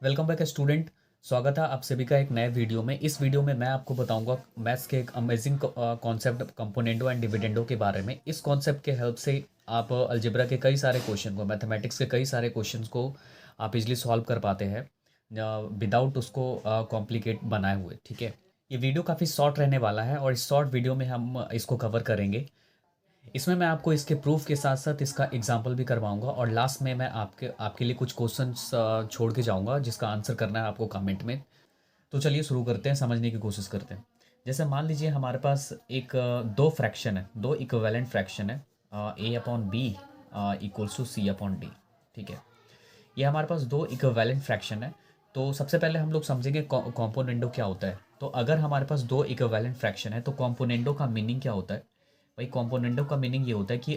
Welcome back student. स्वागत है आप सभी का एक नए वीडियो में। इस वीडियो में मैं आपको बताऊंगा मैथ्स के एक amazing concept componendo and dividendo के बारे में। इस कॉन्सेप्ट के हेल्प से आप अलजेब्रा के कई सारे क्वेश्चन को, मैथमेटिक्स के कई सारे क्वेश्चंस को आप इजीली सॉल्व कर पाते हैं विदाउट उसको कॉम्प्लिकेट बनाए हुए। ठीक है, ये वीडियो काफ़ी शॉर्ट रहने वाला है और इस शॉर्ट वीडियो में हम इसको कवर करेंगे। इसमें मैं आपको इसके प्रूफ के साथ साथ इसका एग्जाम्पल भी करवाऊंगा और लास्ट में मैं आपके आपके लिए कुछ क्वेश्चंस छोड़ के जाऊंगा जिसका आंसर करना है आपको कमेंट में। तो चलिए शुरू करते हैं, समझने की कोशिश करते हैं। जैसे मान लीजिए हमारे पास एक दो फ्रैक्शन है, दो इक्विवेलेंट फ्रैक्शन है, A upon B equals to C upon D. ठीक है, ये हमारे पास दो इक्विवेलेंट फ्रैक्शन है। तो सबसे पहले हम लोग समझेंगे कॉम्पोनेंडो क्या होता है। तो अगर हमारे पास दो इक्विवेलेंट फ्रैक्शन है तो कॉम्पोनेंडो का मीनिंग क्या होता है। भाई कॉम्पोनेंडो का मीनिंग ये होता है कि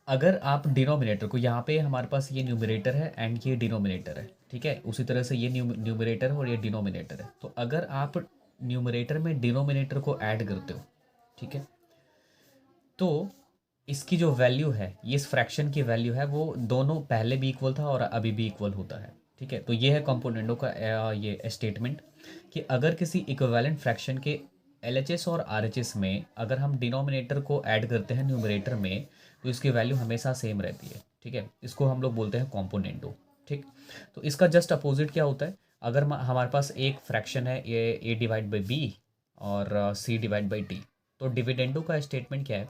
अगर आप डिनोमिनेटर को, यहाँ पे हमारे पास ये न्यूमरेटर है एंड ये डिनोमिनेटर है। ठीक है, उसी तरह से ये न्यूमरेटर है और ये डिनोमिनेटर है। तो अगर आप न्यूमरेटर में डिनोमिनेटर को ऐड करते हो, ठीक है, तो इसकी जो वैल्यू है, ये इस फ्रैक्शन की वैल्यू है, वो दोनों पहले भी इक्वल था और अभी भी इक्वल होता है। ठीक है, तो ये है कॉम्पोनेंडो का ये स्टेटमेंट कि अगर किसी इक्विवेलेंट फ्रैक्शन के एलएचएस और आरएचएस में अगर हम डिनोमिनेटर को ऐड करते हैं न्यूमरेटर में तो इसकी वैल्यू हमेशा सेम रहती है। ठीक है, इसको हम लोग बोलते हैं कॉम्पोनेंडो। ठीक, तो इसका जस्ट अपोजिट क्या होता है। अगर हमारे पास एक फ्रैक्शन है, ये ए डिवाइड बाई बी और सी डिवाइड बाई डी, तो डिविडेंडो का स्टेटमेंट क्या है।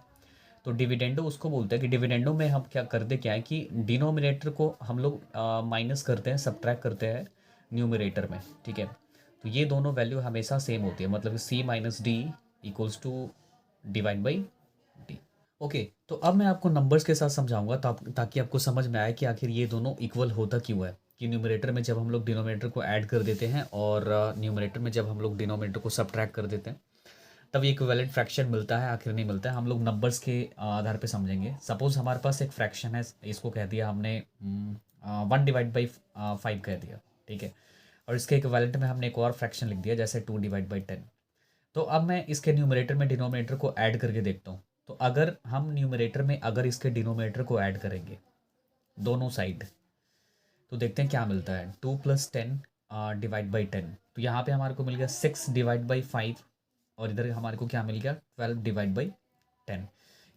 तो डिविडेंडो उसको बोलते हैं कि डिविडेंडो में हम क्या करते क्या है कि डिनोमिनेटर को हम लोग माइनस करते हैं, सब्ट्रैक्ट करते हैं न्यूमरेटर में। ठीक है, तो ये दोनों वैल्यू हमेशा सेम होती है, मतलब C minus D equals to divide by D. Okay, तो अब मैं आपको नंबर्स के साथ समझाऊंगा ताकि आपको समझ में आए कि आखिर ये दोनों इक्वल होता क्यों है। कि न्यूमरेटर में जब हम लोग डिनोमिनेटर को ऐड कर देते हैं और न्यूमरेटर में जब हम लोग डिनोमिनेटर को सब्ट्रैक्ट कर देते हैं तब ये इक्विवेलेंट फ्रैक्शन मिलता है, आखिर नहीं मिलता है। हम लोग नंबर्स के आधार पे समझेंगे। सपोज हमारे पास एक फ्रैक्शन है, इसको कह दिया हमने 1/5 कह दिया। ठीक है, और इसके इक्विवेलेंट में हमने एक और फ्रैक्शन लिख दिया, जैसे 2/10। तो अब मैं इसके न्यूमरेटर में डिनोमिनेटर को ऐड करके देखता हूँ। तो अगर हम न्यूमरेटर में अगर इसके डिनोमिनेटर को ऐड करेंगे दोनों साइड, तो देखते हैं क्या मिलता है। 2 + 10 डिवाइड बाई 10, तो यहाँ पे हमारे को मिल गया 6/5 और इधर हमारे को क्या मिल गया 12/10।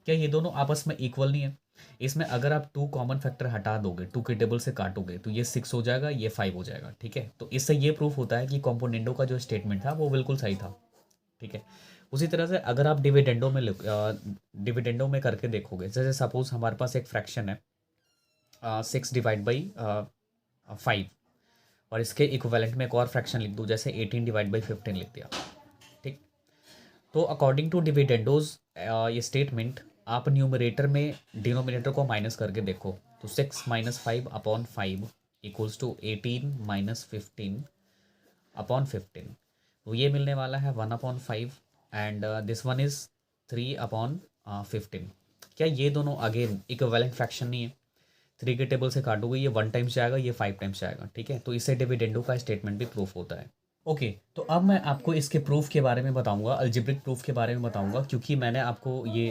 क्या ये दोनों आपस में इक्वल नहीं है। इसमें अगर आप टू कॉमन फैक्टर हटा दोगे, टू के टेबल से काटोगे, तो ये 6 हो जाएगा, ये 5 हो जाएगा। ठीक है, तो इससे ये प्रूफ होता है कि कॉम्पोनेंडो का जो स्टेटमेंट था वो बिल्कुल सही था। ठीक है, उसी तरह से अगर आप डिविडेंडो में करके देखोगे, जैसे सपोज हमारे पास एक फ्रैक्शन है 6/5 और इसके इक्विवेलेंट में एक और फ्रैक्शन लिख दूँ, जैसे 18/15 लिख दिया। ठीक, तो अकॉर्डिंग टू डिविडेंडोज ये स्टेटमेंट आप न्यूमरेटर में डिनोमिनेटर को माइनस करके देखो, तो 6 - 5/5 इक्वल्स टू 18 - 15/15। तो ये मिलने वाला है 1/5 एंड दिस वन इज 3/15। क्या ये दोनों अगेन इक्विवेलेंट फ्रैक्शन नहीं है। 3 के टेबल से काटोगे, ये 1 टाइम्स जाएगा, ये 5 टाइम्स जाएगा। ठीक है, तो इससे डिविडेंडो का स्टेटमेंट भी प्रूफ होता है। ओके, तो अब मैं आपको इसके प्रूफ के बारे में बताऊंगा, अलजेब्रिक प्रूफ के बारे में बताऊंगा, क्योंकि मैंने आपको ये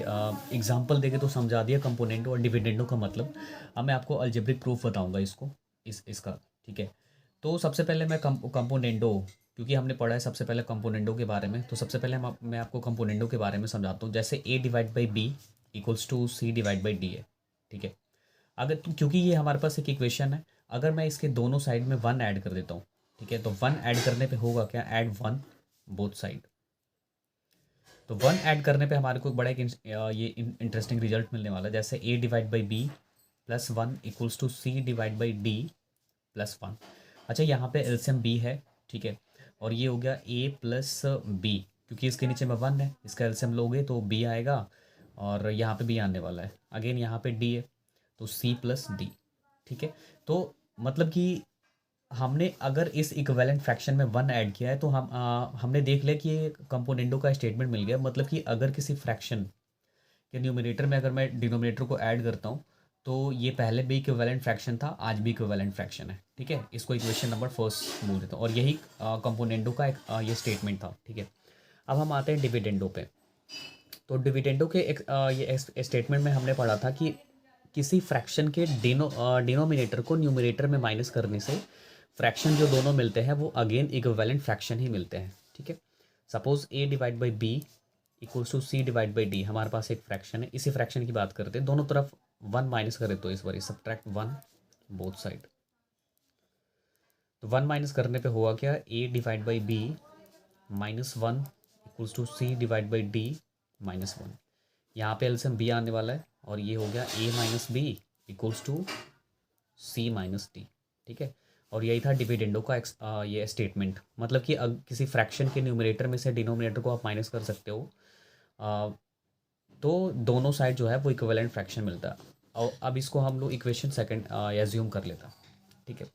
एग्जांपल देके तो समझा दिया कंपोनेंटो और डिविडेंडो का मतलब। अब मैं आपको अलजेब्रिक प्रूफ बताऊंगा इसका। ठीक है, तो सबसे पहले मैं कंपोनेंडो, क्योंकि हमने पढ़ा है सबसे पहले कंपोनेंडो के बारे में, तो सबसे पहले मैं आपको कंपोनेंडो के बारे में समझाता हूँ। जैसे A divide by B equals to C divide by D है। ठीक है, अगर क्योंकि ये हमारे पास एक इक्वेशन है, अगर मैं इसके दोनों साइड में 1 ऐड कर देता हूँ, ठीक है, तो 1 ऐड करने पे होगा क्या, ऐड 1 बोथ साइड। तो 1 ऐड करने पे हमारे को बड़ा एक ये इंटरेस्टिंग रिजल्ट मिलने वाला है। जैसे A divide by B plus 1 equals to C divide by D plus 1। अच्छा, यहाँ पे एलसीएम बी है। ठीक है, और ये हो गया ए प्लस बी, क्योंकि इसके नीचे में 1 है, इसका एलसीएम लोगे तो बी आएगा और यहाँ पे बी आने वाला है। अगेन यहाँ पे डी है, तो सी प्लस डी। ठीक है, तो मतलब कि हमने अगर इस इक्विवेलेंट फ्रैक्शन में 1 ऐड किया है तो हमने देख लिया कि ये कंपोनेंडो का स्टेटमेंट मिल गया। मतलब कि अगर किसी फ्रैक्शन के न्यूमरेटर में अगर मैं डिनोमिनेटर को ऐड करता हूँ तो ये पहले भी इक्विवेलेंट फ्रैक्शन था, आज भी इक्विवेलेंट फ्रैक्शन है। ठीक है, इसको इक्वेशन नंबर फर्स्ट बोल देता हूँ और यही कंपोनेंडो का एक ये स्टेटमेंट था। ठीक है, अब हम आते हैं डिविडेंडो पे। तो डिविडेंडो के एक ये स्टेटमेंट में हमने पढ़ा था कि किसी फ्रैक्शन के डिनोमिनेटर को न्यूमरेटर में माइनस करने से फ्रैक्शन जो दोनों मिलते हैं वो अगेन इक्विवेलेंट फ्रैक्शन ही मिलते हैं, ठीक है। Suppose a divide by B equals to C divide by D, हमारे पास एक फ्रैक्शन है, इसी फ्रैक्शन की बात करते हैं, दोनों तरफ 1 माइनस करें तो इस बार सब्ट्रैक्ट 1 बोथ साइड, तो 1 माइनस करने पे हुआ क्या, a divide by B minus 1 equals to C divide by D minus 1। यहाँ पे एलसीएम b आने वाला है और ये हो गया a minus B equals to C minus D, ठीक है। और यही था डिविडेंडो का ये स्टेटमेंट, मतलब कि किसी फ्रैक्शन के न्यूमरेटर में से डिनोमिनेटर को आप माइनस कर सकते हो, अ, तो दोनों साइड जो है वो इक्विवेलेंट फ्रैक्शन मिलता है। और अब इसको हम लोग इक्वेशन सेकंड एज्यूम कर लेता है, ठीक है।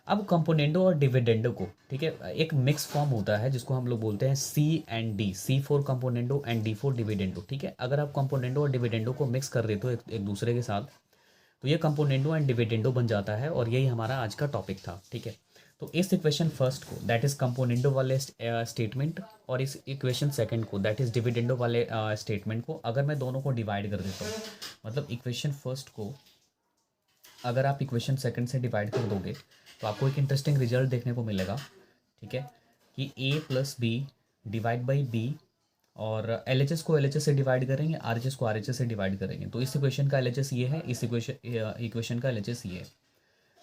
अब कंपोनेंडो और डिविडेंडो को, ठीक है, एक मिक्स फॉर्म होता है जिसको हम लोग बोलते हैं C and D, C for componendo and D for dividendo, ठीक है। अगर आप कंपोनेंडो और डिविडेंडो को मिक्स कर देते हो एक दूसरे के साथ, तो ये कंपोनेंडो एंड डिविडेंडो बन जाता है, और यही हमारा आज का टॉपिक था, ठीक है। तो इस इक्वेशन फर्स्ट को दैट इज कंपोनेंडो वाले स्टेटमेंट, और इस इक्वेशन सेकंड को दैट इज डिविडेंडो वाले स्टेटमेंट को अगर मैं दोनों को डिवाइड कर देता हूँ, मतलब इक्वेशन फर्स्ट को अगर आप इक्वेशन सेकंड से डिवाइड कर दोगे तो आपको एक इंटरेस्टिंग रिजल्ट देखने को मिलेगा, ठीक है, कि a plus B divide by B, और एल एच एस को एल एच एस से डिवाइड करेंगे, आर एच एस को आर एच एस से डिवाइड करेंगे, तो इस इक्वेशन का एल एच एस ये है, इस इक्वेशन का एल एच एस ये है।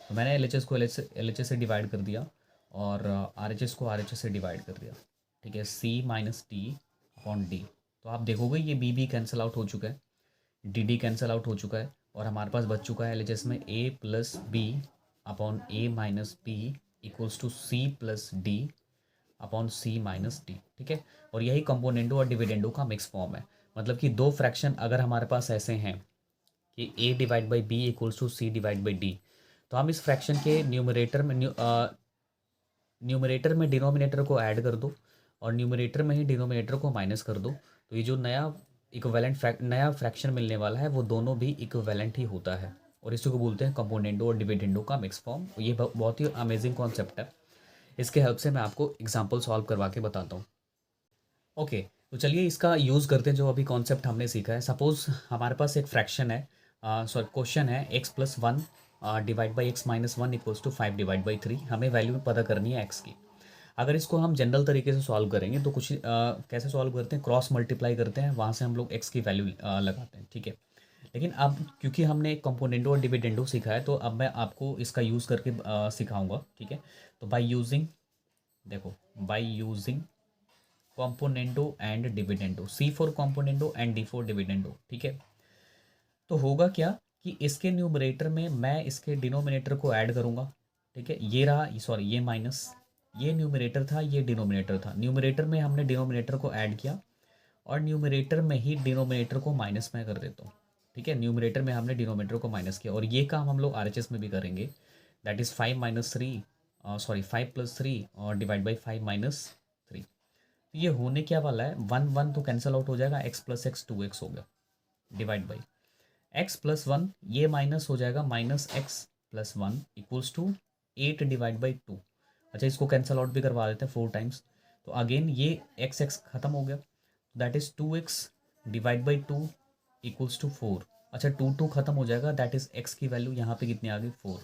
तो मैंने एल एच एस को एल एच एस से डिवाइड कर दिया और आर एच एस को आर एच एस से डिवाइड कर दिया, ठीक है, सी माइनस डी अपॉन डी। तो आप देखोगे ये बी कैंसिल आउट हो चुका है, डी कैंसिल आउट हो चुका है, और हमारे पास बच चुका है एल एच एस में a plus B upon A minus B equals to C plus D upon C minus D, ठीक है। और यही कंपोनेंडो और डिविडेंडो का मिक्स फॉर्म है, मतलब कि दो फ्रैक्शन अगर हमारे पास ऐसे हैं कि a divide by B equals to C divide by D, तो हम इस फ्रैक्शन के न्यूमरेटर में डिनोमिनेटर को ऐड कर दो और न्यूमरेटर में ही डिनोमिनेटर को माइनस कर दो, तो ये जो नया फ्रैक्शन मिलने वाला है वो दोनों भी इक्विवेलेंट ही होता है, और इसी को बोलते हैं कंपोनेंडो और डिविडेंडो का मिक्स फॉर्म। ये बहुत ही अमेजिंग कॉन्सेप्ट है, इसके हेल्प से मैं आपको एग्जाम्पल सॉल्व करवा के बताता हूँ। ओके, तो चलिए इसका यूज़ करते हैं जो अभी कॉन्सेप्ट हमने सीखा है। सपोज़ हमारे पास एक फ्रैक्शन है, सॉरी क्वेश्चन है, x plus 1 divide by X minus 1 equals to 5 divide by 3, हमें वैल्यू पता करनी है x की। अगर इसको हम जनरल तरीके से सॉल्व करेंगे तो कुछ कैसे सॉल्व करते हैं, क्रॉस मल्टीप्लाई करते हैं, वहाँ से हम लोग x की वैल्यू लगाते हैं, ठीक है। लेकिन अब क्योंकि हमने कंपोनेंडो और डिविडेंडो सीखा है तो अब मैं आपको इसका यूज़ करके सिखाऊंगा, ठीक है। तो बाय यूजिंग, देखो, by using componendo and dividendo, C for componendo and D for dividendo, ठीक है। तो होगा क्या कि इसके न्यूमरेटर में मैं इसके डिनोमिनेटर को ऐड करूंगा, ठीक है, ये रहा, सॉरी ये माइनस, ये न्यूमरेटर था, ये डिनोमिनेटर था, न्यूमरेटर में हमने डिनोमिनेटर को ऐड किया और न्यूमरेटर में ही डिनोमिनेटर को माइनस में कर देता हूँ, ठीक है। न्यूमरेटर में हमने डिनोमिनेटर को माइनस किया, और ये काम हम लोग आर एच एस में भी करेंगे, that is 5 minus 3, sorry 5 plus 3 और डिवाइड बाई 5 माइनस 3। तो ये होने क्या वाला है, 1 तो कैंसिल आउट हो जाएगा, एक्स प्लस एक्स 2x हो गया, डिवाइड बाई एक्स प्लस 1, ये माइनस हो जाएगा, minus X plus 1 equals to 8 divide by 2। अच्छा, इसको कैंसिल आउट भी करवा देते हैं 4 टाइम्स, तो अगेन ये एक्स एक्स खत्म हो गया, that is 2x divide by 2 equals to 4। अच्छा, 2 खत्म हो जाएगा, दैट इज़ x की वैल्यू यहाँ पे कितनी आ गई, 4।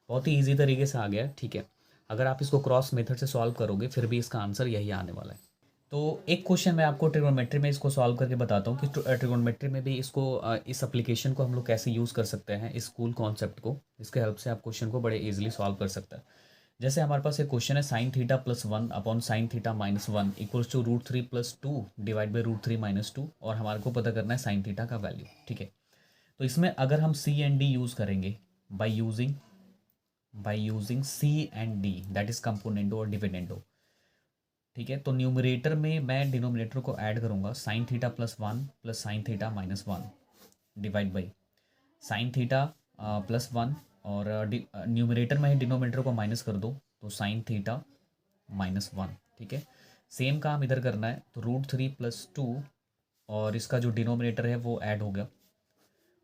बहुत ही ईजी तरीके से आ गया, ठीक है। अगर आप इसको क्रॉस मेथड से सॉल्व करोगे फिर भी इसका आंसर यही आने वाला है। तो एक क्वेश्चन मैं आपको ट्रिगोनोमेट्री में इसको सॉल्व करके बताता हूँ कि ट्रिगोनोमेट्री में भी इसको इस एप्लीकेशन को हम लोग कैसे यूज़ कर सकते हैं, इस कूल कॉन्सेप्ट को, इसके हेल्प से आप क्वेश्चन को बड़े इजीली सॉल्व कर सकते हैं। जैसे हमारे पास एक क्वेश्चन है, sine theta plus 1 upon sine theta minus 1 equals to √3 plus 2 divide by √3 minus 2, और हमारे को पता करना है साइन थीटा का वैल्यू, ठीक है। तो इसमें अगर हम सी एंड डी यूज़ करेंगे by using C and D, that is componendo और डिविडेंडो, ठीक है। तो न्यूमरेटर में मैं डिनोमिनेटर को ऐड करूंगा, sign theta plus 1 plus sign theta minus 1 divide by sine theta plus 1, और न्यूमरेटर में ही डिनोमिनेटर को माइनस कर दो, तो साइन थीटा माइनस 1, ठीक है। सेम काम इधर करना है, तो √3 प्लस 2, और इसका जो डिनोमिनेटर है वो ऐड हो गया,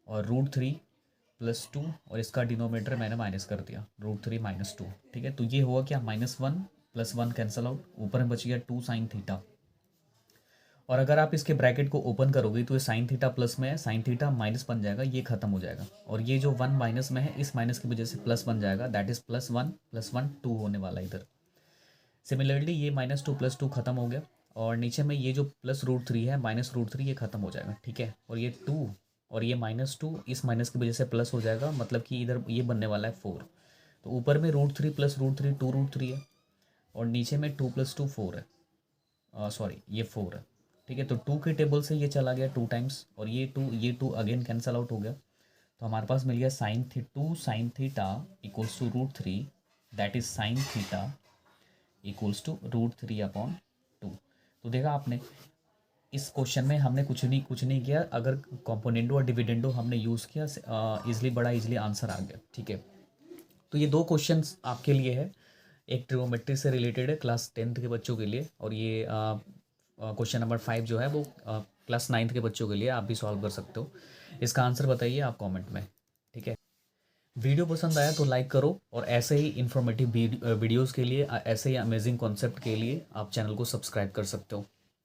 और √3 प्लस 2, और इसका डिनोमिनेटर मैंने माइनस कर दिया, √3 माइनस 2, ठीक है। तो ये हुआ क्या, -1 प्लस 1 कैंसल आउट, ऊपर में बच गया 2 साइन थीटा, और अगर आप इसके ब्रैकेट को ओपन करोगे तो ये साइन थीटा प्लस में है, साइन थीटा माइनस बन जाएगा, ये खत्म हो जाएगा। और ये जो 1 माइनस में है, इस माइनस की वजह से प्लस बन जाएगा, दैट इज +1 2 होने वाला है इधर। सिमिलरली ये -2 +2 खत्म हो गया, और नीचे में ये जो +√3 है, -√3 ये खत्म हो जाएगा, ठीक है। और ये 2 और ये -2 इस माइनस की वजह से प्लस हो जाएगा, मतलब कि इधर ये बनने वाला है 4। तो ऊपर में √3 + √3 2√3 है, और नीचे में 2 + 2 4 है, सॉरी ये 4 है, ठीक है। तो 2 के टेबल से ये चला गया 2 टाइम्स, और ये 2 अगेन कैंसल आउट हो गया। तो हमारे पास मिल गया sine theta equals to √3, that is sine theta equals to √3/2। तो देखा आपने, इस क्वेश्चन में हमने कुछ नहीं किया, अगर कॉम्पोनेंडो और डिविडेंडो हमने यूज़ किया, इजली आंसर आ गया, ठीक है। तो ये 2 क्वेश्चंस आपके लिए है, एक ट्रिगोमेट्री से रिलेटेड है क्लास 10th के बच्चों के लिए, और ये क्वेश्चन नंबर 5 जो है वो क्लास 9th के बच्चों के लिए, आप भी सॉल्व कर सकते हो। इसका आंसर बताइए आप कमेंट में, ठीक है। वीडियो पसंद आया तो लाइक करो, और ऐसे ही इन्फॉर्मेटिव वीडियोस के लिए, ऐसे ही अमेजिंग कॉन्सेप्ट के लिए आप चैनल को सब्सक्राइब कर सकते हो।